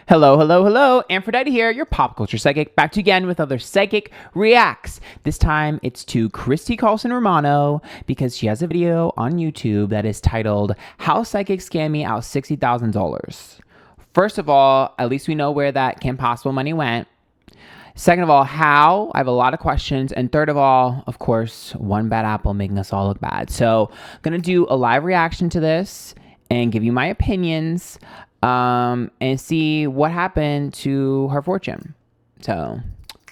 Hello, hello, hello. Antphrodite here, your pop culture psychic, back to you again with other psychic reacts. This time it's to Christy Carlson Romano because she has a video on YouTube that is titled How Psychics Scam Me Out $60,000. First of all, at least we know where that Kim Possible money went. Second of all, how? I have a lot of questions. And third of all, of course, one bad apple making us all look bad. So I'm going to do a live reaction to this and give you my opinions and see what happened to her fortune. So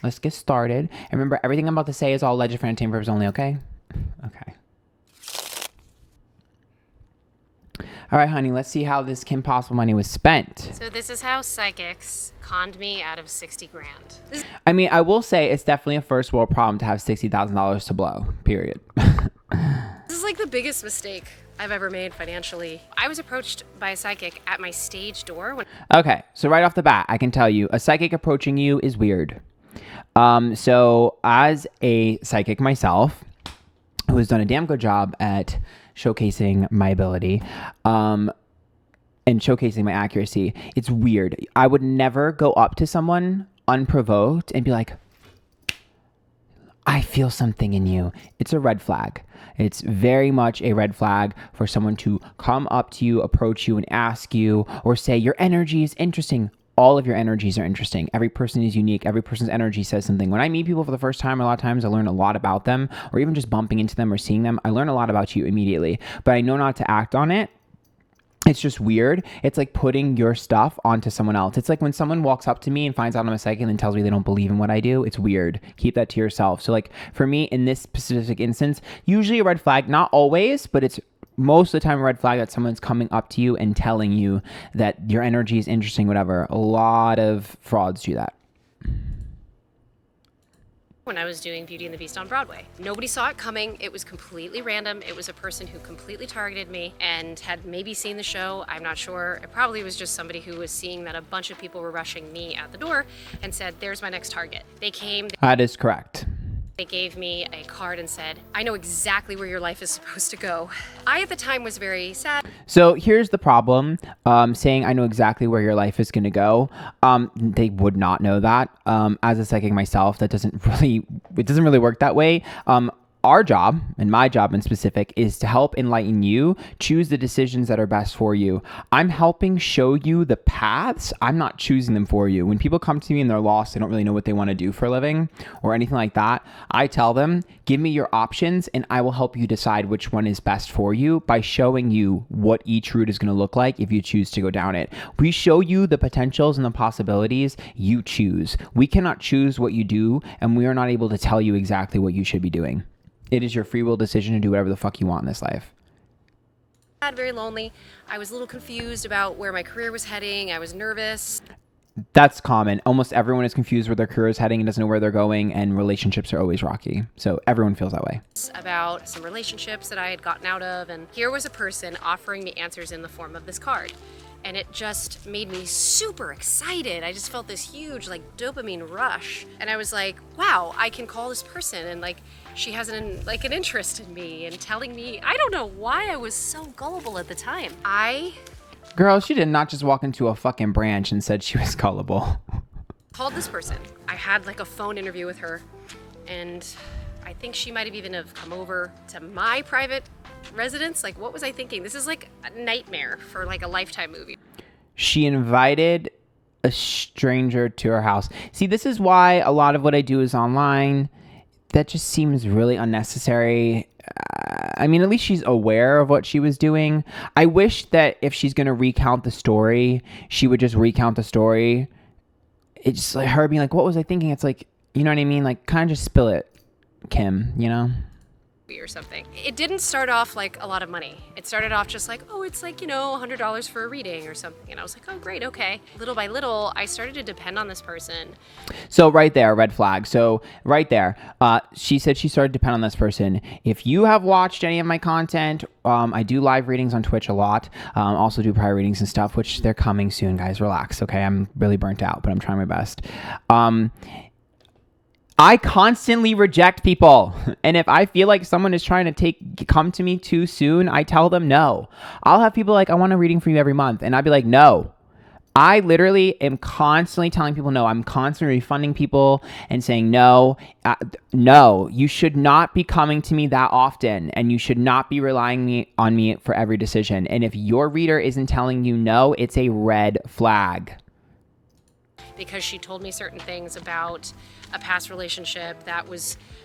let's get started. And remember, everything I'm about to say is all alleged for entertainment purposes only, okay? Okay. All right, honey, let's see how this Kim Possible money was spent. So this is how psychics conned me out of 60 grand. I mean, I will say it's definitely a first world problem to have $60,000 to blow, period. This is like the biggest mistake I've ever made financially. I was approached by a psychic at my stage door. Okay, so right off the bat, I can tell you, a psychic approaching you is weird. So as a psychic myself, who has done a damn good job at showcasing my ability, and showcasing my accuracy, it's weird. I would never go up to someone unprovoked and be like, I feel something in you. It's a red flag. It's very much a red flag for someone to come up to you, approach you, and ask you, or say, your energy is interesting. All of your energies are interesting. Every person is unique. Every person's energy says something. When I meet people for the first time, a lot of times I learn a lot about them, or even just bumping into them or seeing them, I learn a lot about you immediately, but I know not to act on it. It's just weird. It's like putting your stuff onto someone else. It's like when someone walks up to me and finds out I'm a psychic and then tells me they don't believe in what I do. It's weird. Keep that to yourself. So like for me in this specific instance, usually a red flag, not always, but it's most of the time a red flag that someone's coming up to you and telling you that your energy is interesting, whatever. A lot of frauds do that. When I was doing Beauty and the Beast on Broadway. Nobody saw it coming. It was completely random. It was a person who completely targeted me and had maybe seen the show. I'm not sure. It probably was just somebody who was seeing that a bunch of people were rushing me at the door and said, there's my next target. They came. That is correct. They gave me a card and said, I know exactly where your life is supposed to go. I, at the time, was very sad. So here's the problem, saying I know exactly where your life is going to go. They would not know that. As a psychic myself, it doesn't really work that way. Our job, and my job in specific, is to help enlighten you, choose the decisions that are best for you. I'm helping show you the paths. I'm not choosing them for you. When people come to me and they're lost, they don't really know what they want to do for a living or anything like that, I tell them, give me your options and I will help you decide which one is best for you by showing you what each route is going to look like if you choose to go down it. We show you the potentials and the possibilities. You choose. We cannot choose what you do, and we are not able to tell you exactly what you should be doing. It is your free will decision to do whatever the fuck you want in this life. Very lonely. I was a little confused about where my career was heading. I was nervous. That's common. Almost everyone is confused where their career is heading and doesn't know where they're going, and relationships are always rocky. So everyone feels that way. About some relationships that I had gotten out of, and here was a person offering me answers in the form of this card. And it just made me super excited. I just felt this huge like dopamine rush. And I was like, wow, I can call this person and like she has an interest in me and telling me, I don't know why I was so gullible at the time. Girl, she did not just walk into a fucking branch and said she was gullible. Called this person. I had like a phone interview with her, and I think she might have even have come over to my private residence. Like, what was I thinking? This is like a nightmare for like a Lifetime movie. She invited a stranger to her house. See, this is why a lot of what I do is online. That just seems really unnecessary. I mean, at least she's aware of what she was doing. I wish that if she's going to recount the story, she would just recount the story. It's just like her being like, what was I thinking? It's like, you know what I mean? Like, kind of just spill it, Kim, you know? Or something. It didn't start off like a lot of money. It started off just like, oh, it's like, you know, $100 for a reading or something. And I was like, oh, great, okay. Little by little, I started to depend on this person. So right there, red flag. So right there, she said she started to depend on this person. If you have watched any of my content, I do live readings on Twitch a lot. Also do private readings and stuff, which they're coming soon, guys. Relax, okay? I'm really burnt out, but I'm trying my best. I constantly reject people. And if I feel like someone is trying to come to me too soon, I tell them no. I'll have people like, I want a reading for you every month. And I'd be like, no. I literally am constantly telling people no. I'm constantly refunding people and saying no, no, you should not be coming to me that often, and you should not be relying on me for every decision. And if your reader isn't telling you no, it's a red flag. Because she told me certain things about a past relationship that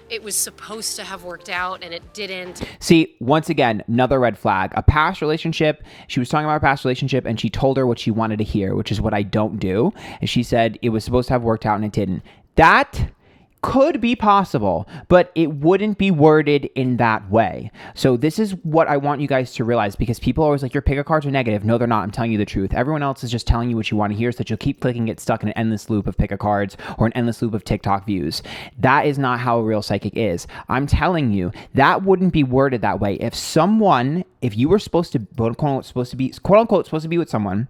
it was supposed to have worked out and it didn't. See, once again, another red flag. A past relationship, she was talking about a past relationship and she told her what she wanted to hear, which is what I don't do. And she said it was supposed to have worked out and it didn't. That could be possible, but it wouldn't be worded in that way. So this is what I want you guys to realize, because people are always like, your pick of cards are negative. No, they're not. I'm telling you the truth. Everyone else is just telling you what you want to hear so that you'll keep clicking, get stuck in an endless loop of pick of cards or an endless loop of TikTok views. That is not how a real psychic is. I'm telling you, that wouldn't be worded that way. If you were supposed to, quote unquote, supposed to be with someone,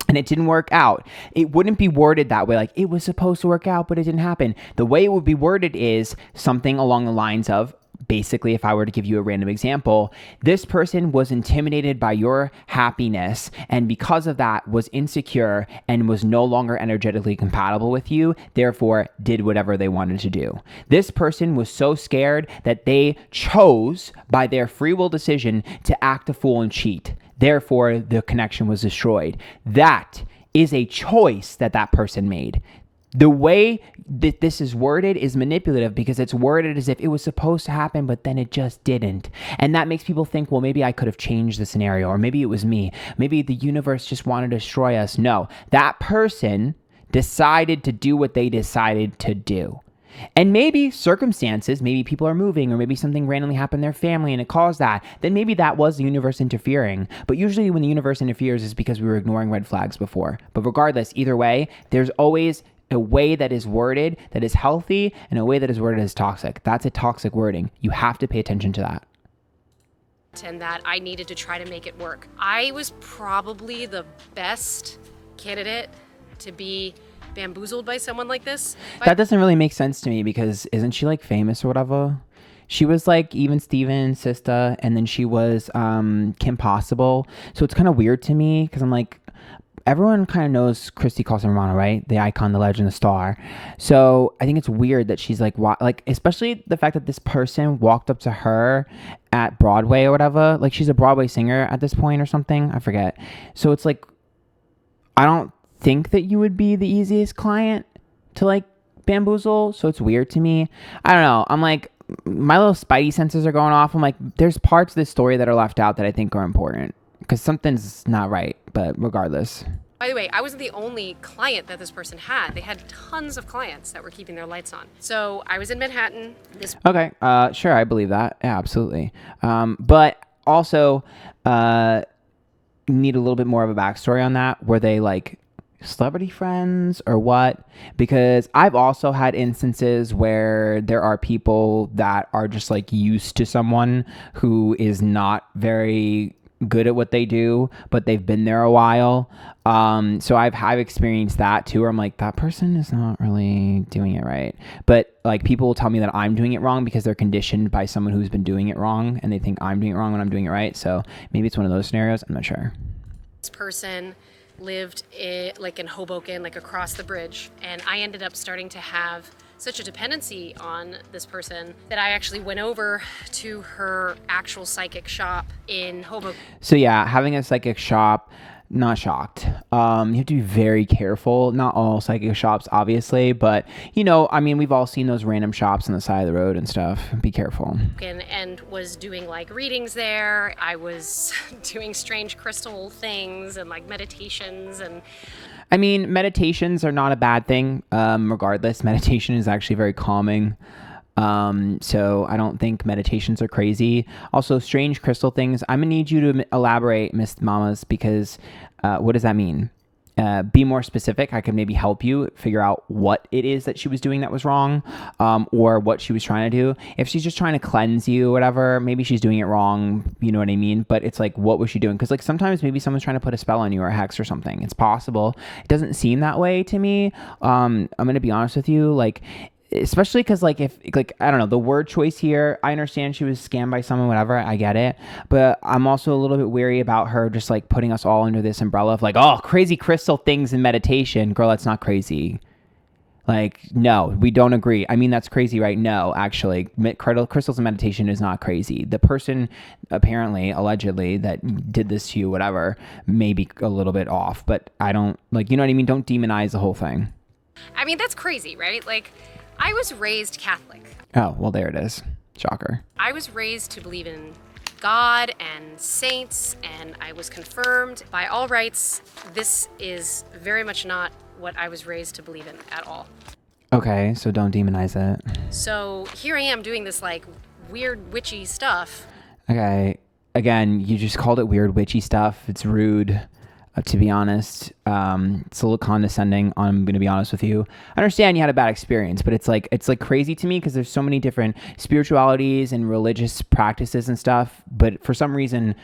and it didn't work out, it wouldn't be worded that way. Like, it was supposed to work out, but it didn't happen. The way it would be worded is something along the lines of, basically, if I were to give you a random example, this person was intimidated by your happiness and because of that was insecure and was no longer energetically compatible with you, therefore did whatever they wanted to do. This person was so scared that they chose by their free will decision to act a fool and cheat. Therefore, the connection was destroyed. That is a choice that person made. The way that this is worded is manipulative because it's worded as if it was supposed to happen, but then it just didn't. And that makes people think, well, maybe I could have changed the scenario, or maybe it was me. Maybe the universe just wanted to destroy us. No, that person decided to do what they decided to do. And maybe circumstances, maybe people are moving, or maybe something randomly happened in their family and it caused that, then maybe that was the universe interfering. But usually when the universe interferes is because we were ignoring red flags before. But regardless, either way, there's always a way that is worded that is healthy and a way that is worded as toxic. That's a toxic wording. You have to pay attention to that. And that I needed to try to make it work. I was probably the best candidate to be bamboozled by someone like this. That doesn't really make sense to me because isn't she like famous or whatever? She was like Even Steven, Sista, and then she was Kim Possible. So it's kind of weird to me because I'm like, everyone kind of knows Christy Carlson Romano, right? The icon, the legend, the star. So I think it's weird that she's like, especially the fact that this person walked up to her at Broadway or whatever. Like, she's a Broadway singer at this point or something. I forget. So it's like, I don't think that you would be the easiest client to like bamboozle. So it's weird to me. I don't know. I'm like, my little spidey senses are going off. I'm like, there's parts of this story that are left out that I think are important because something's not right. But regardless. By the way, I wasn't the only client that this person had. They had tons of clients that were keeping their lights on. So I was in Manhattan. Okay. Sure. I believe that. Yeah, absolutely. But also, need a little bit more of a backstory on that. Were they like celebrity friends or what? Because I've also had instances where there are people that are just like used to someone who is not very good at what they do, but they've been there a while. So I've experienced that too, where I'm like, that person is not really doing it right. But like, people will tell me that I'm doing it wrong because they're conditioned by someone who's been doing it wrong and they think I'm doing it wrong when I'm doing it right. So maybe it's one of those scenarios. I'm not sure. This person lived in Hoboken, like across the bridge. And I ended up starting to have such a dependency on this person that I actually went over to her actual psychic shop in Hoboken. So yeah, having a psychic shop, not shocked. You have to be very careful. Not all psychic shops, obviously, but you know, I mean, we've all seen those random shops on the side of the road and stuff. Be careful. And was doing like readings there. I was doing strange crystal things and like meditations. And I mean, meditations are not a bad thing. Regardless, meditation is actually very calming. So I don't think meditations are crazy. Also, strange crystal things. I'm gonna need you to elaborate, Miss Mamas, because what does that mean? Be more specific. I could maybe help you figure out what it is that she was doing that was wrong, or what she was trying to do. If she's just trying to cleanse you or whatever, maybe she's doing it wrong. You know what I mean? But it's like, what was she doing? Because like sometimes maybe someone's trying to put a spell on you or a hex or something. It's possible. It doesn't seem that way to me. I'm going to be honest with you. Like, especially because like if like I don't know the word choice here, I understand she was scammed by someone, whatever, I get it, but I'm also a little bit weary about her just like putting us all under this umbrella of like, oh, crazy crystal things in meditation. Girl, that's not crazy. Like, no, we don't agree. I mean, that's crazy, right? No, actually, crystals and meditation is not crazy. The person apparently, allegedly, that did this to you, whatever, may be a little bit off, but I don't, like, you know what I mean? Don't demonize the whole thing. I mean, that's crazy, right? Like, I was raised Catholic. Oh, well, there it is. Shocker. I was raised to believe in God and saints, and I was confirmed. By all rights, this is very much not what I was raised to believe in at all. Okay, so don't demonize it. So here I am doing this like weird witchy stuff. Okay, again, you just called it weird witchy stuff. It's rude, to be honest. It's a little condescending. I'm going to be honest with you. I understand you had a bad experience, but it's like crazy to me because there's so many different spiritualities and religious practices and stuff. But for some reason,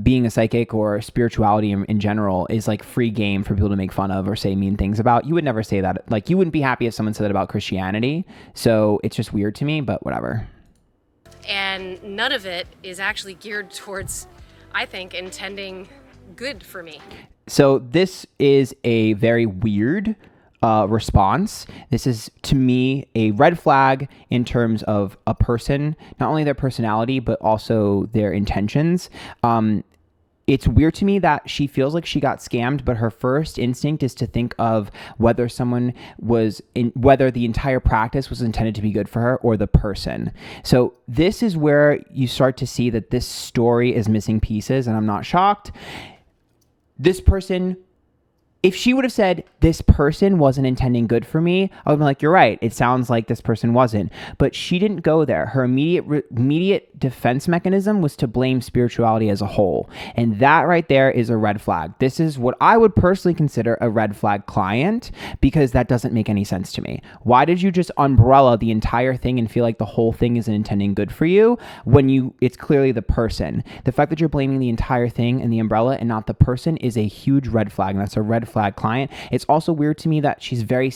being a psychic or spirituality in general is like free game for people to make fun of or say mean things about. You would never say that. Like, you wouldn't be happy if someone said that about Christianity. So it's just weird to me, but whatever. And none of it is actually geared towards, I think, intending good for me. So this is a very weird response. This is, to me, a red flag in terms of a person, not only their personality, but also their intentions. It's weird to me that she feels like she got scammed, but her first instinct is to think of whether whether the entire practice was intended to be good for her or the person. So this is where you start to see that this story is missing pieces, and I'm not shocked. This person, if she would have said, this person wasn't intending good for me, I would be like, you're right. It sounds like this person wasn't. But she didn't go there. Her immediate defense mechanism was to blame spirituality as a whole. And that right there is a red flag. This is what I would personally consider a red flag client, because that doesn't make any sense to me. Why did you just umbrella the entire thing and feel like the whole thing isn't intending good for you when it's clearly the person? The fact that you're blaming the entire thing and the umbrella and not the person is a huge red flag. And that's a red flag client. It's also weird to me that she's very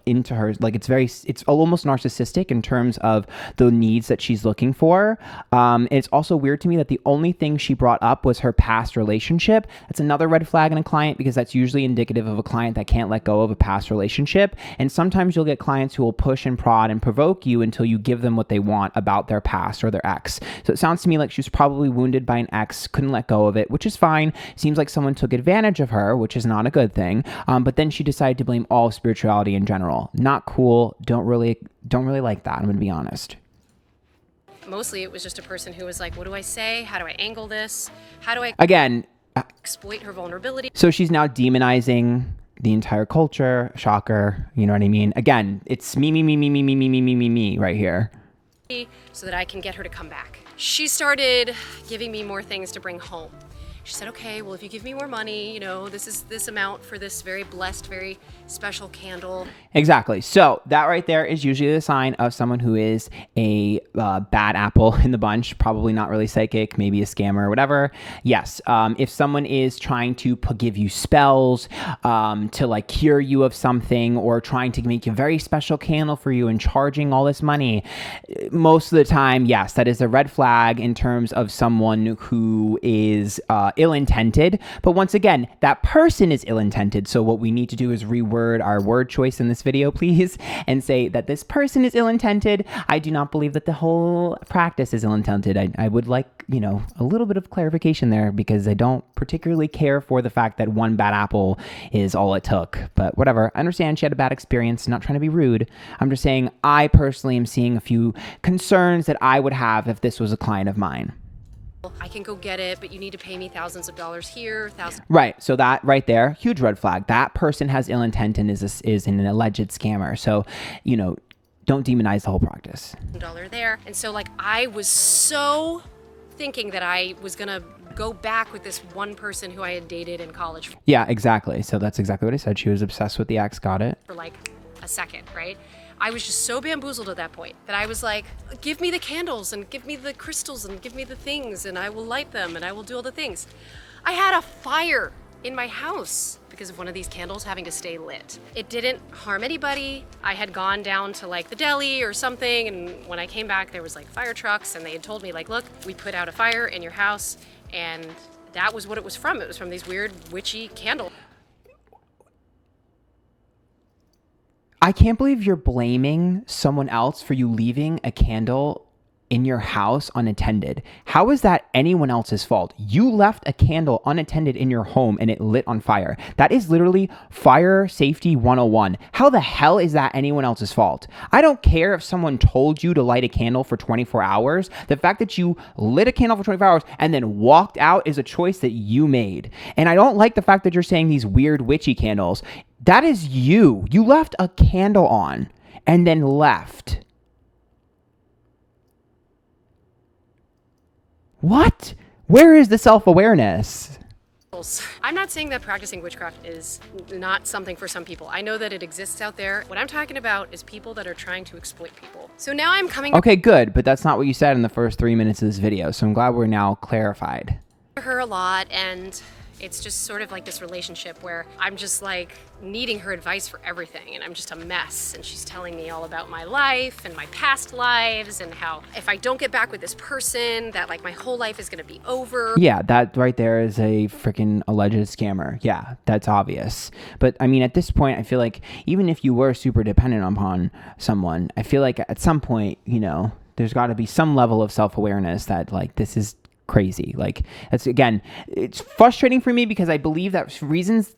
into her, like it's almost narcissistic in terms of the needs that she's looking for. It's also weird to me that the only thing she brought up was her past relationship. That's another red flag in a client, because that's usually indicative of a client that can't let go of a past relationship. And sometimes you'll get clients who will push and prod and provoke you until you give them what they want about their past or their ex. So it sounds to me like she was probably wounded by an ex, couldn't let go of it, which is fine. Seems like someone took advantage of her, which is not a good thing. But then she decided to blame all of spirituality in general. Not cool. Don't really like that. I'm going to be honest. Mostly it was just a person who was like, what do I say? How do I angle this? How do I exploit her vulnerability? So she's now demonizing the entire culture. Shocker. You know what I mean? Again, it's me right here. So that I can get her to come back. She started giving me more things to bring home. She said, okay, well, if you give me more money, this is this amount for this very blessed, very special candle. Exactly. So that right there is usually the sign of someone who is a bad apple in the bunch, probably not really psychic, maybe a scammer or whatever. Yes. If someone is trying to give you spells, to like cure you of something, or trying to make a very special candle for you and charging all this money, most of the time, yes, that is a red flag in terms of someone who is ill-intended. But once again, that person is ill-intended. So what we need to do is reword our word choice in this video, please, and say that this person is ill-intended. I do not believe that the whole practice is ill-intended. I would like, a little bit of clarification there, because I don't particularly care for the fact that one bad apple is all it took. But whatever. I understand she had a bad experience. Not trying to be rude. I'm just saying I personally am seeing a few concerns that I would have if this was a client of mine. I can go get it, but you need to pay me thousands of dollars here, Right. So that right there, huge red flag. That person has ill intent and is an alleged scammer. So, don't demonize the whole practice. $1 there. And so I was so thinking that I was going to go back with this one person who I had dated in college. Yeah, exactly. So that's exactly what I said. She was obsessed with the ex. Got it. For a second, right? I was just so bamboozled at that point that I was like, give me the candles and give me the crystals and give me the things and I will light them and I will do all the things. I had a fire in my house because of one of these candles having to stay lit. It didn't harm anybody. I had gone down to like the deli or something, and when I came back there was like fire trucks, and they had told me like, look, we put out a fire in your house, and that was what it was from. It was from these weird witchy candles. I can't believe you're blaming someone else for you leaving a candle in your house unattended. How is that anyone else's fault? You left a candle unattended in your home and it lit on fire. That is literally fire safety 101. How the hell is that anyone else's fault? I don't care if someone told you to light a candle for 24 hours. The fact that you lit a candle for 24 hours and then walked out is a choice that you made. And I don't like the fact that you're saying these weird witchy candles. That is you. You left a candle on and then left. What? Where is the self-awareness? I'm not saying that practicing witchcraft is not something for some people. I know that it exists out there. What I'm talking about is people that are trying to exploit people. So now I'm coming Okay, good, but that's not what you said in the first 3 minutes of this video, so I'm glad we're now clarified. to her a lot, and it's just sort of like this relationship where I'm just like needing her advice for everything, and I'm just a mess, and she's telling me all about my life and my past lives and how if I don't get back with this person that like my whole life is gonna be over. Yeah, that right there is a freaking alleged scammer. Yeah, that's obvious. But I mean, at this point, I feel like even if you were super dependent upon someone, I feel like at some point, you know, there's got to be some level of self-awareness that like this is crazy. Like, that's, again, it's frustrating for me because I believe that reasons.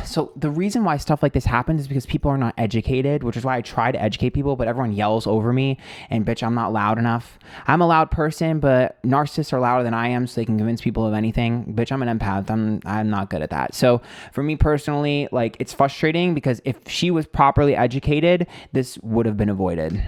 So the reason why stuff like this happens is because people are not educated, which is why I try to educate people, but everyone yells over me, and bitch, I'm not loud enough. I'm a loud person, but narcissists are louder than I am, so they can convince people of anything. Bitch, I'm an empath. I'm not good at that. So for me personally, like, it's frustrating because if she was properly educated, this would have been avoided.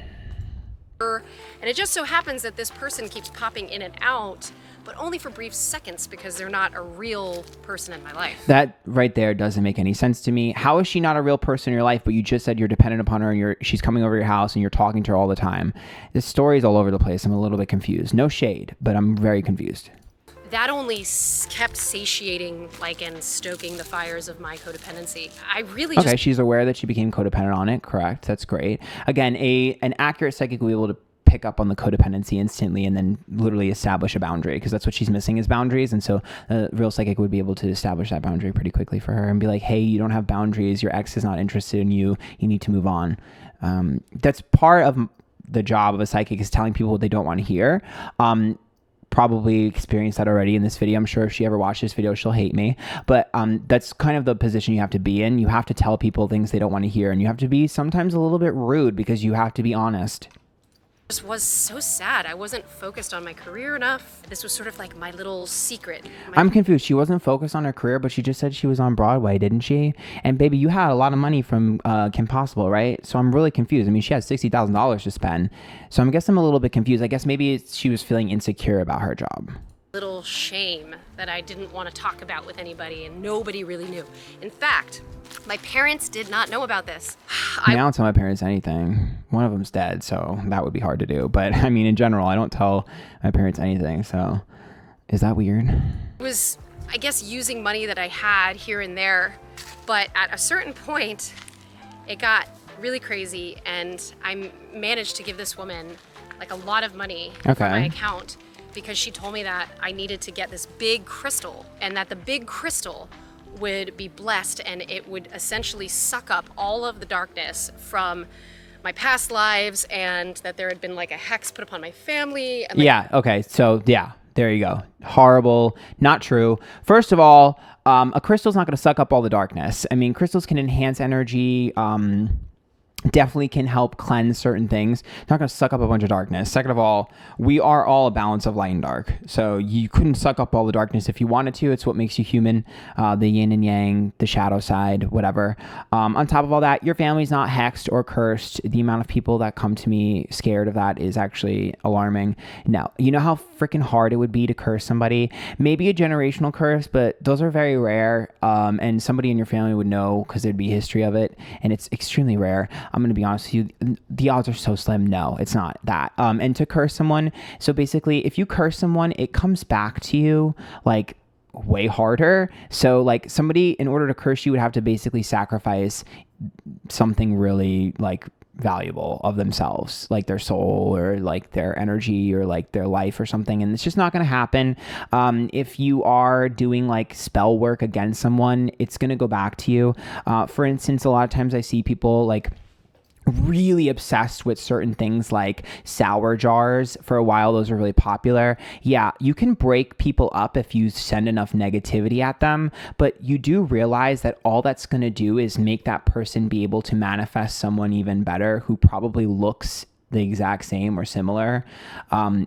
And it just so happens that this person keeps popping in and out, but only for brief seconds because they're not a real person in my life. That right there doesn't make any sense to me. How is she not a real person in your life, but you just said you're dependent upon her and she's coming over your house and you're talking to her all the time? This story's all over the place. I'm a little bit confused. No shade, but I'm very confused. That only kept satiating, like, and stoking the fires of my codependency. I really Okay, she's aware that she became codependent on it. Correct. That's great. Again, an accurate psychic will be able to pick up on the codependency instantly and then literally establish a boundary, because that's what she's missing is boundaries. And so a real psychic would be able to establish that boundary pretty quickly for her and be like, hey, you don't have boundaries. Your ex is not interested in you. You need to move on. That's part of the job of a psychic, is telling people what they don't want to hear. Probably experienced that already in this video. I'm sure if she ever watched this video, she'll hate me. But that's kind of the position you have to be in. You have to tell people things they don't want to hear, and you have to be sometimes a little bit rude because you have to be honest. just was so sad. I wasn't focused on my career enough. This was sort of like my little secret. I'm confused. She wasn't focused on her career, but she just said she was on Broadway, didn't she? And baby, you had a lot of money from Kim Possible, right? So I'm really confused. I mean, she had $60,000 to spend. So I guess I'm a little bit confused. I guess maybe she was feeling insecure about her job. Little shame that I didn't want to talk about with anybody, and nobody really knew. In fact, my parents did not know about this. I don't tell my parents anything. One of them's dead, so that would be hard to do. But I mean, in general, I don't tell my parents anything. So is that weird? It was, I guess, using money that I had here and there. But at a certain point, it got really crazy, and I managed to give this woman like a lot of money from my account, because she told me that I needed to get this big crystal, and that the big crystal would be blessed and it would essentially suck up all of the darkness from my past lives, and that there had been like a hex put upon my family. And yeah. Okay. So yeah, there you go. Horrible. Not true. First of all, a crystal's not going to suck up all the darkness. I mean, crystals can enhance energy, definitely can help cleanse certain things. Not going to suck up a bunch of darkness. Second of all, we are all a balance of light and dark. So you couldn't suck up all the darkness if you wanted to. It's what makes you human. The yin and yang, the shadow side, whatever. On top of all that, your family's not hexed or cursed. The amount of people that come to me scared of that is actually alarming. No, you know how freaking hard it would be to curse somebody? Maybe a generational curse, but those are very rare. And somebody in your family would know because there'd be history of it. And it's extremely rare. I'm going to be honest with you. The odds are so slim. No, it's not that. And to curse someone. So basically, if you curse someone, it comes back to you like way harder. So like somebody, in order to curse you, would have to basically sacrifice something really like valuable of themselves, like their soul or like their energy or like their life or something, and it's just not going to happen. If you are doing like spell work against someone, it's going to go back to you. For instance, a lot of times I see people like really obsessed with certain things like sour jars. For a while, those were really popular. Yeah, you can break people up if you send enough negativity at them, but you do realize that all that's going to do is make that person be able to manifest someone even better who probably looks the exact same or similar.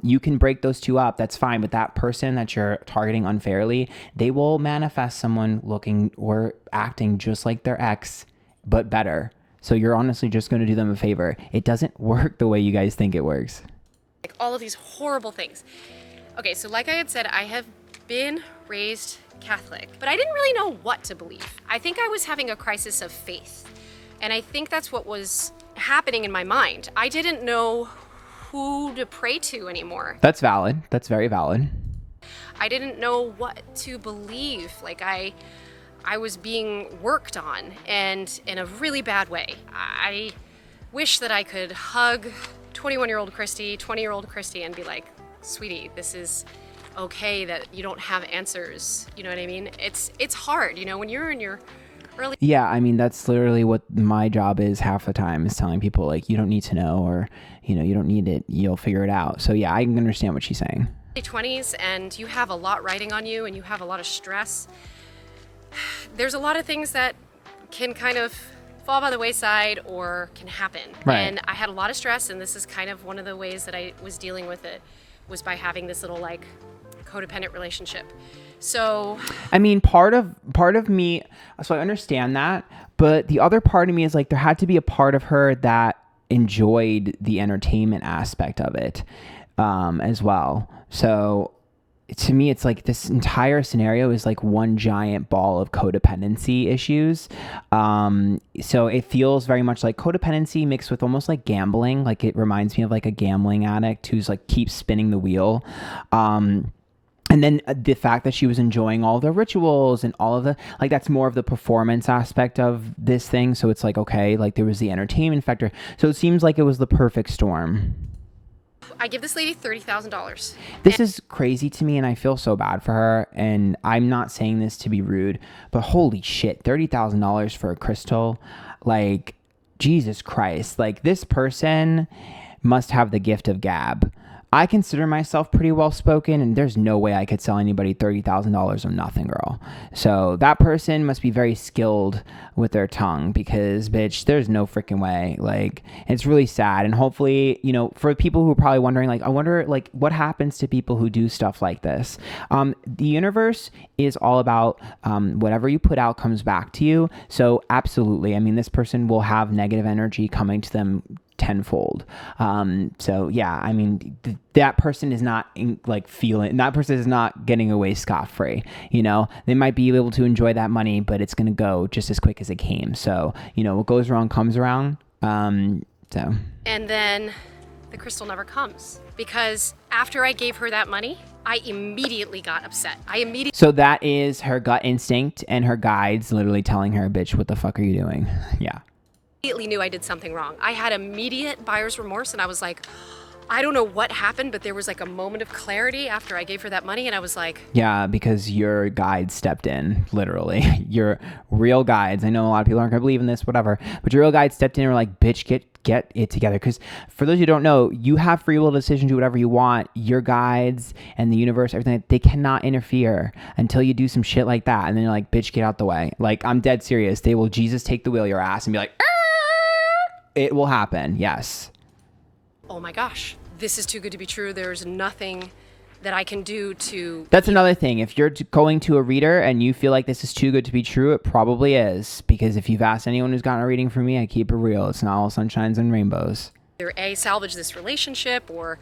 You can break those two up. That's fine. But that person that you're targeting unfairly, they will manifest someone looking or acting just like their ex, but better. So you're honestly just going to do them a favor. It doesn't work the way you guys think it works. Like all of these horrible things. Okay, so like I had said, I have been raised Catholic, but I didn't really know what to believe. I think I was having a crisis of faith. And I think that's what was happening in my mind. I didn't know who to pray to anymore. That's valid. That's very valid. I didn't know what to believe. Like I was being worked on, and in a really bad way. I wish that I could hug 21-year-old Christy, 20-year-old Christy, and be like, sweetie, this is okay that you don't have answers. You know what I mean? It's hard, you know, when you're in your early... Yeah, I mean, that's literally what my job is half the time, is telling people, like, you don't need to know, or, you know, you don't need it, you'll figure it out. So yeah, I can understand what she's saying. 20s, and you have a lot riding on you, and you have a lot of stress. There's a lot of things that can kind of fall by the wayside or can happen. Right. And I had a lot of stress, and this is kind of one of the ways that I was dealing with it, was by having this little like codependent relationship. So I mean, part of me, so I understand that, but the other part of me is like, there had to be a part of her that enjoyed the entertainment aspect of it as well. So to me, it's like this entire scenario is like one giant ball of codependency issues. So it feels very much like codependency mixed with almost like gambling. Like it reminds me of like a gambling addict who's like keeps spinning the wheel. And then the fact that she was enjoying all the rituals and all of the, like, that's more of the performance aspect of this thing. So it's like, okay, like there was the entertainment factor. So it seems like it was the perfect storm. I give this lady $30,000. This is crazy to me, and I feel so bad for her. And I'm not saying this to be rude, but holy shit, $30,000 for a crystal. Like, Jesus Christ. Like, this person must have the gift of gab. I consider myself pretty well spoken, and there's no way I could sell anybody $30,000 of nothing, girl. So that person must be very skilled with their tongue, because bitch, there's no freaking way. Like, it's really sad. And hopefully, you know, for people who are probably wondering, like, I wonder like what happens to people who do stuff like this. The universe is all about whatever you put out comes back to you. So absolutely, I mean, this person will have negative energy coming to them tenfold. So yeah, I mean, that person is not that person is not getting away scot-free. You know, they might be able to enjoy that money, but it's going to go just as quick as it came. So, you know, what goes around comes around. And then the crystal never comes, because after I gave her that money, I immediately got upset. So that is her gut instinct and her guides literally telling her, bitch, what the fuck are you doing? Yeah. Immediately knew I did something wrong. I had immediate buyer's remorse, and I was like, I don't know what happened, but there was like a moment of clarity after I gave her that money, and I was like... Yeah, because your guides stepped in, literally. Your real guides. I know a lot of people aren't going to believe in this, whatever, but your real guides stepped in and were like, bitch, get it together. Because for those who don't know, you have free will decision to do whatever you want. Your guides and the universe, everything, they cannot interfere until you do some shit like that. And then you're like, bitch, get out the way. Like, I'm dead serious. They will Jesus take the wheel your ass and be like, it will happen. Yes. Oh my gosh, this is too good to be true. There's nothing that I can do to... That's another thing. If you're going to a reader and you feel like this is too good to be true, it probably is. Because if you've asked anyone who's gotten a reading from me, I keep it real. It's not all sunshines and rainbows. Either A, salvage this relationship, or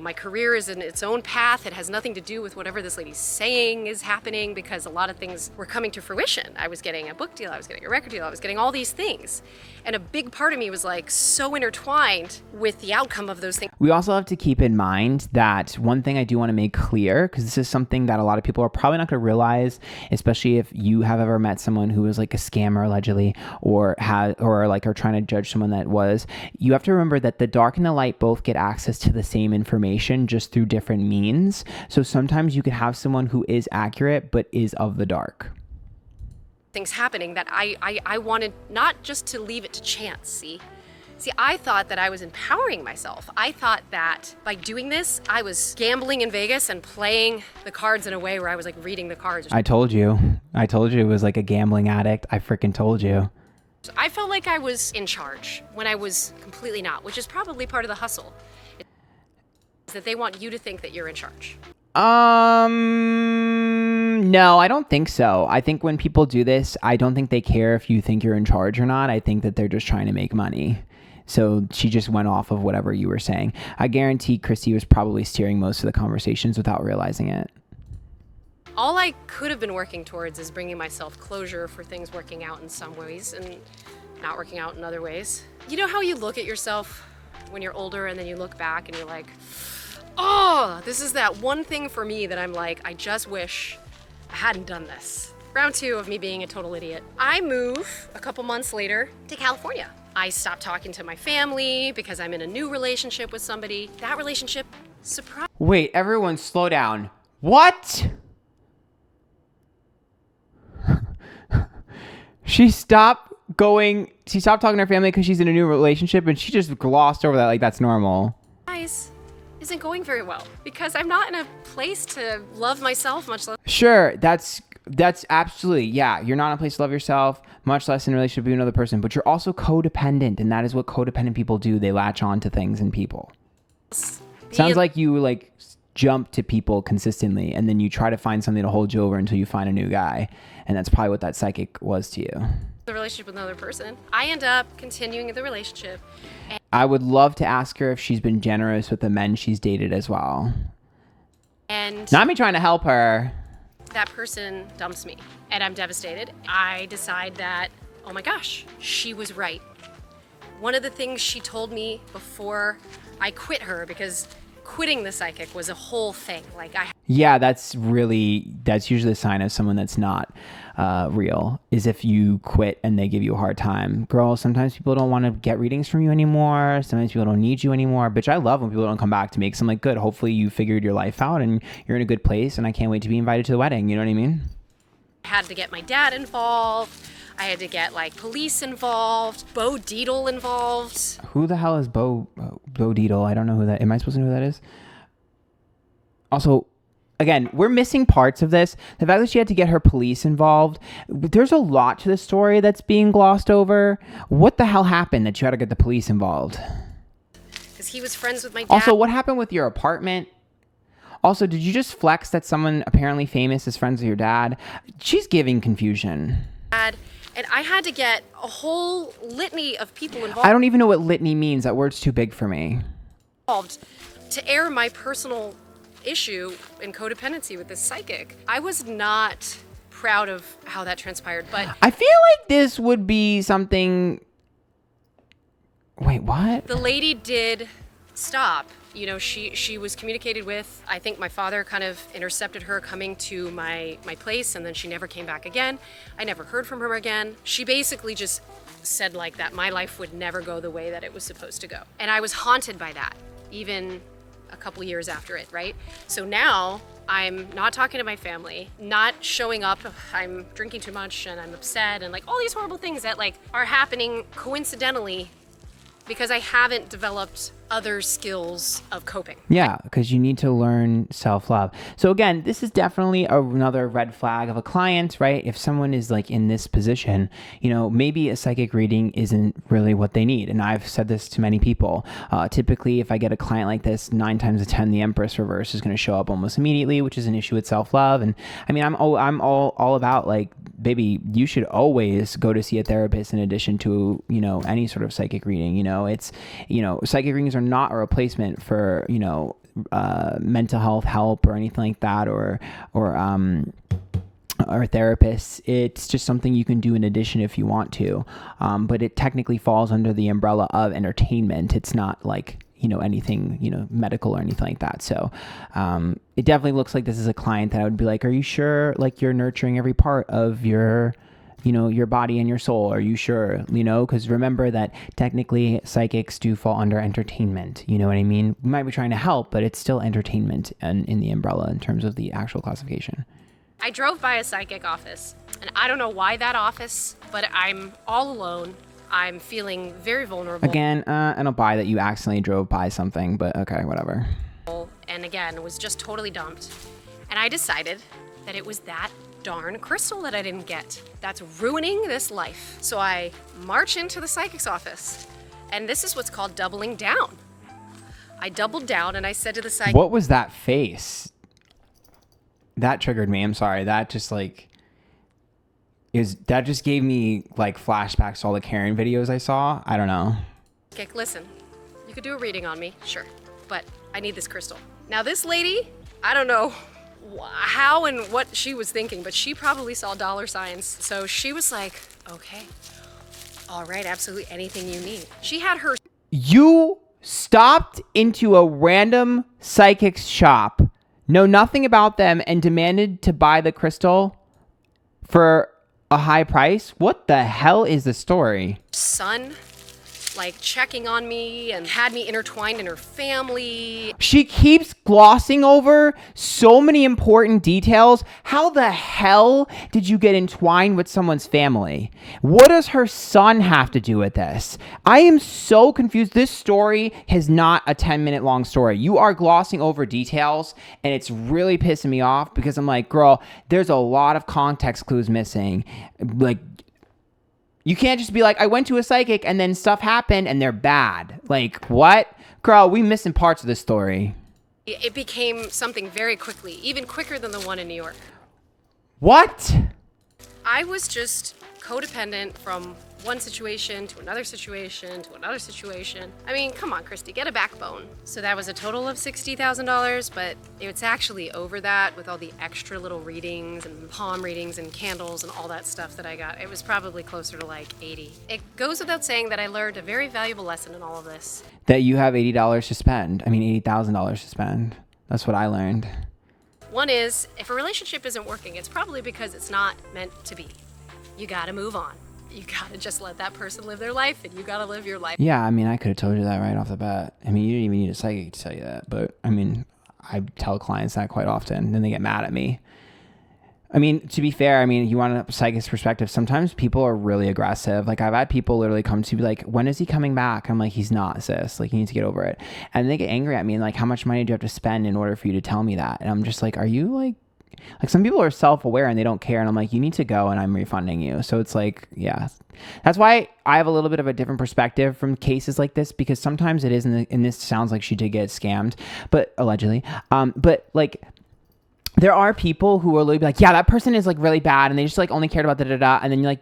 my career is in its own path. It has nothing to do with whatever this lady's saying is happening, because a lot of things were coming to fruition. I was getting a book deal, I was getting a record deal, I was getting all these things. And a big part of me was like so intertwined with the outcome of those things. We also have to keep in mind that one thing I do want to make clear, because this is something that a lot of people are probably not going to realize, especially if you have ever met someone who was like a scammer allegedly, or are trying to judge someone that was. You have to remember that the dark and the light both get access to the same information, just through different means. So sometimes you could have someone who is accurate but is of the dark. Things happening that I wanted not just to leave it to chance. See, I thought that I was empowering myself. I thought that by doing this, I was gambling in Vegas and playing the cards in a way where I was like reading the cards. I told you it was like a gambling addict. I freaking told you. I felt like I was in charge when I was completely not, which is probably part of the hustle. Is that they want you to think that you're in charge. No, I don't think so. I think when people do this, I don't think they care if you think you're in charge or not. I think that they're just trying to make money. So she just went off of whatever you were saying. I guarantee Christy was probably steering most of the conversations without realizing it. All I could have been working towards is bringing myself closure for things working out in some ways and not working out in other ways. You know how you look at yourself when you're older and then you look back and you're like, oh, this is that one thing for me that I'm like, I just wish I hadn't done this. Round 2 of me being a total idiot. I move a couple months later to California. I stopped talking to my family because I'm in a new relationship with somebody. That relationship surprised. Wait, everyone slow down. What? She stopped talking to her family because she's in a new relationship, and she just glossed over that like that's normal. Guys, isn't going very well because I'm not in a place to love myself, much less. Sure, that's absolutely, yeah. You're not in a place to love yourself, much less in a relationship with another person, but you're also codependent, and that is what codependent people do. They latch on to things and people. Sounds like you like jump to people consistently, and then you try to find something to hold you over until you find a new guy, and that's probably what that psychic was to you. The relationship with another person. I end up continuing the relationship. I would love to ask her if she's been generous with the men she's dated as well. And not me trying to help her. That person dumps me, and I'm devastated. I decide that, oh my gosh, she was right. One of the things she told me before I quit her, because quitting the psychic was a whole thing. Yeah, that's usually a sign of someone that's not real, is if you quit and they give you a hard time. Girl, sometimes people don't want to get readings from you anymore. Sometimes people don't need you anymore. Bitch, I love when people don't come back to make some like good. Hopefully you figured your life out and you're in a good place, and I can't wait to be invited to the wedding. You know what I mean? I had to get my dad involved. I had to get like police involved, Bo Dietl involved. Who the hell is Bo Dietl? I don't know who that. Am I supposed to know who that is? Also, again, we're missing parts of this. The fact that she had to get her police involved. There's a lot to the story that's being glossed over. What the hell happened that you had to get the police involved? Because he was friends with my dad. Also, what happened with your apartment? Also, did you just flex that someone apparently famous is friends with your dad? She's giving confusion. And I had to get a whole litany of people involved. I don't even know what litany means. That word's too big for me. To air my personal issue in codependency with this psychic. I was not proud of how that transpired, but I feel like this would be something. Wait, what? The lady did stop. You know, she was communicated with. I think my father kind of intercepted her coming to my place, and then she never came back again. I never heard from her again. She basically just said like that my life would never go the way that it was supposed to go. And I was haunted by that, even a couple years after it, right? So now I'm not talking to my family, not showing up. I'm drinking too much and I'm upset and like all these horrible things that like are happening coincidentally because I haven't developed other skills of coping. Yeah, because you need to learn self-love. So again, this is definitely another red flag of a client, right? If someone is like in this position, you know, maybe a psychic reading isn't really what they need. And I've said this to many people. Typically, if I get a client like this, 9 times out of 10, the Empress reverse is going to show up almost immediately, which is an issue with self-love. And I mean, I'm all about like, baby, you should always go to see a therapist in addition to, you know, any sort of psychic reading. You know, it's, you know, psychic readings are not a replacement for, you know, mental health help or anything like that, or therapists. It's just something you can do in addition if you want to. But it technically falls under the umbrella of entertainment. It's not like, anything, medical or anything like that. So it definitely looks like this is a client that I would be like, are you sure like you're nurturing every part of your body and your soul? Are you sure? Because remember that technically psychics do fall under entertainment. You know what I mean? We might be trying to help, but it's still entertainment and in the umbrella in terms of the actual classification. I drove by a psychic office, and I don't know why that office, but I'm all alone. I'm feeling very vulnerable. Again, I don't buy that you accidentally drove by something, but okay, whatever. And again, was just totally dumped. And I decided that it was that darn crystal that I didn't get that's ruining this life. So I march into the psychic's office, and this is what's called doubling down. I doubled down, and I said to the psychic... What was that face? That triggered me. I'm sorry. That just that just gave me like flashbacks to all the Karen videos I saw. I don't know. Okay, listen, you could do a reading on me, sure, but I need this crystal. Now this lady, I don't know how and what she was thinking, but she probably saw dollar signs. So she was like, okay, all right, absolutely anything you need. She had her... You stopped into a random psychic's shop, know nothing about them, and demanded to buy the crystal for a high price? What the hell is the story? Son, like checking on me and had me intertwined in her family. She keeps glossing over so many important details. How the hell did you get entwined with someone's family? What does her son have to do with this? I am so confused. This story is not a 10-minute long story. You are glossing over details, and it's really pissing me off because I'm like, girl, there's a lot of context clues missing. Like, you can't just be like, I went to a psychic and then stuff happened and they're bad. Like, what? Girl, we missing parts of the story. It became something very quickly, even quicker than the one in New York. What? I was just codependent from one situation to another situation to another situation. I mean, come on, Christy, get a backbone. So that was a total of $60,000, but it's actually over that with all the extra little readings and palm readings and candles and all that stuff that I got. It was probably closer to like 80. It goes without saying that I learned a very valuable lesson in all of this. That you have $80 to spend. I mean, $80,000 to spend. That's what I learned. One is, if a relationship isn't working, it's probably because it's not meant to be. You gotta move on. You gotta just let that person live their life, and you gotta live your life. Yeah, I mean, I could have told you that right off the bat. I mean, you didn't even need a psychic to tell you that. But, I mean, I tell clients that quite often, and then they get mad at me. I mean, to be fair, I mean, you want a psychic's perspective. Sometimes people are really aggressive. Like, I've had people literally come to me like, when is he coming back? I'm like, he's not, sis. Like, you need to get over it. And they get angry at me and like, how much money do you have to spend in order for you to tell me that? And I'm just like, are you like some people are self-aware and they don't care. And I'm like, you need to go and I'm refunding you. So it's like, yeah, that's why I have a little bit of a different perspective from cases like this, because sometimes it is, and this sounds like she did get scammed, but allegedly, but like, there are people who will be like, yeah, that person is like really bad. And they just like only cared about da-da-da. And then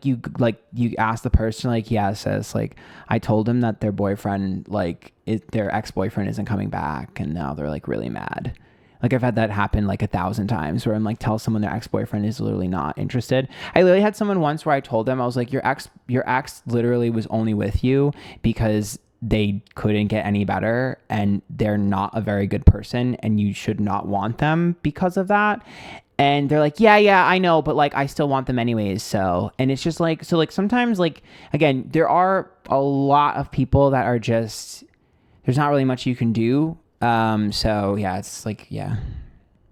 you ask the person like, yeah, sis, like I told them that their boyfriend, like their ex-boyfriend isn't coming back. And now they're like really mad. Like I've had that happen like 1,000 times where I'm like, tell someone their ex-boyfriend is literally not interested. I literally had someone once where I told them, I was like, your ex literally was only with you because they couldn't get any better and they're not a very good person and you should not want them because of that. And they're like, yeah, I know, but like I still want them anyways. So, and it's just like, so like sometimes like, again, there are a lot of people that are just, there's not really much you can do. So yeah, it's like, yeah.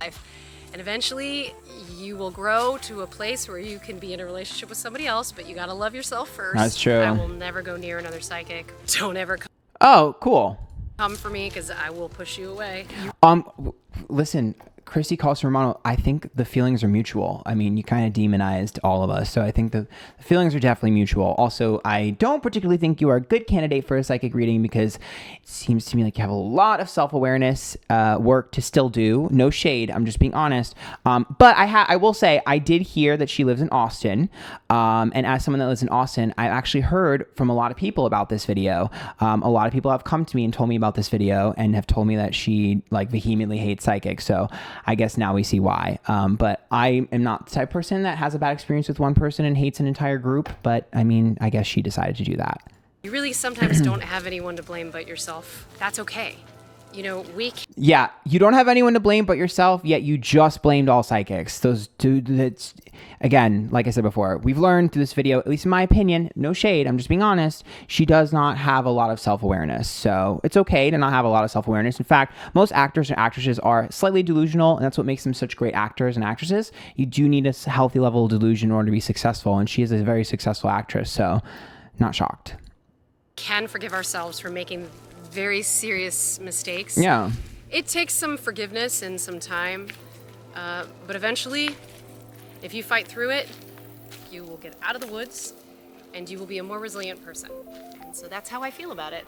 And eventually you will grow to a place where you can be in a relationship with somebody else, but you gotta love yourself first. That's true. I will never go near another psychic. Don't ever Oh, cool. come for me because I will push you away. Listen, Christy Carlson Romano, I think the feelings are mutual. I mean, you kind of demonized all of us, so I think the feelings are definitely mutual. Also, I don't particularly think you are a good candidate for a psychic reading because it seems to me like you have a lot of self-awareness work to still do. No shade, I'm just being honest. But I will say, I did hear that she lives in Austin, and as someone that lives in Austin, I actually heard from a lot of people about this video. A lot of people have come to me and told me about this video and have told me that she like vehemently hates psychics. So I guess now we see why. But I am not the type of person that has a bad experience with one person and hates an entire group. But I mean, I guess she decided to do that. You really sometimes don't have anyone to blame but yourself. That's okay. You know, yeah, you don't have anyone to blame but yourself, yet you just blamed all psychics. Those two, that's, again, like I said before, we've learned through this video, at least in my opinion, no shade, I'm just being honest, she does not have a lot of self-awareness. So it's okay to not have a lot of self-awareness. In fact, most actors and actresses are slightly delusional, and that's what makes them such great actors and actresses. You do need a healthy level of delusion in order to be successful, and she is a very successful actress, so not shocked. Can forgive ourselves for making very serious mistakes. Yeah. It takes some forgiveness and some time, but eventually, if you fight through it, you will get out of the woods and you will be a more resilient person. And so that's how I feel about it.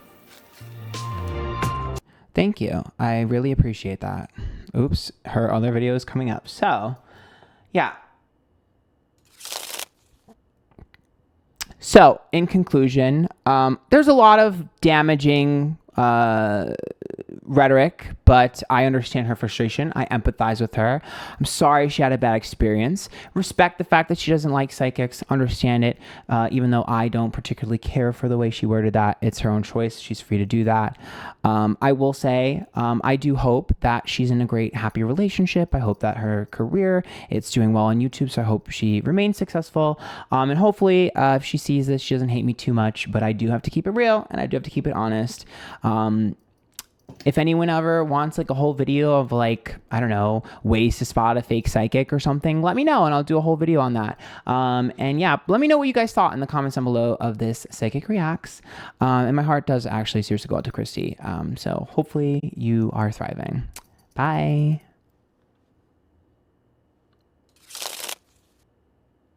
Thank you. I really appreciate that. Oops, her other video is coming up. So, yeah. So, in conclusion, there's a lot of damaging rhetoric, but I understand her frustration. I empathize with her. I'm sorry she had a bad experience. Respect the fact that she doesn't like psychics. Understand it. Even though I don't particularly care for the way she worded that. It's her own choice. She's free to do that. I will say, I do hope that she's in a great, happy relationship. I hope that her career, it's doing well on YouTube. So I hope she remains successful. And hopefully, if she sees this, she doesn't hate me too much, but I do have to keep it real and I do have to keep it honest. If anyone ever wants like a whole video of like, I don't know, ways to spot a fake psychic or something, let me know and I'll do a whole video on that. And yeah, let me know what you guys thought in the comments down below of this Psychic Reacts. And my heart does actually seriously go out to Christy. So hopefully you are thriving. Bye.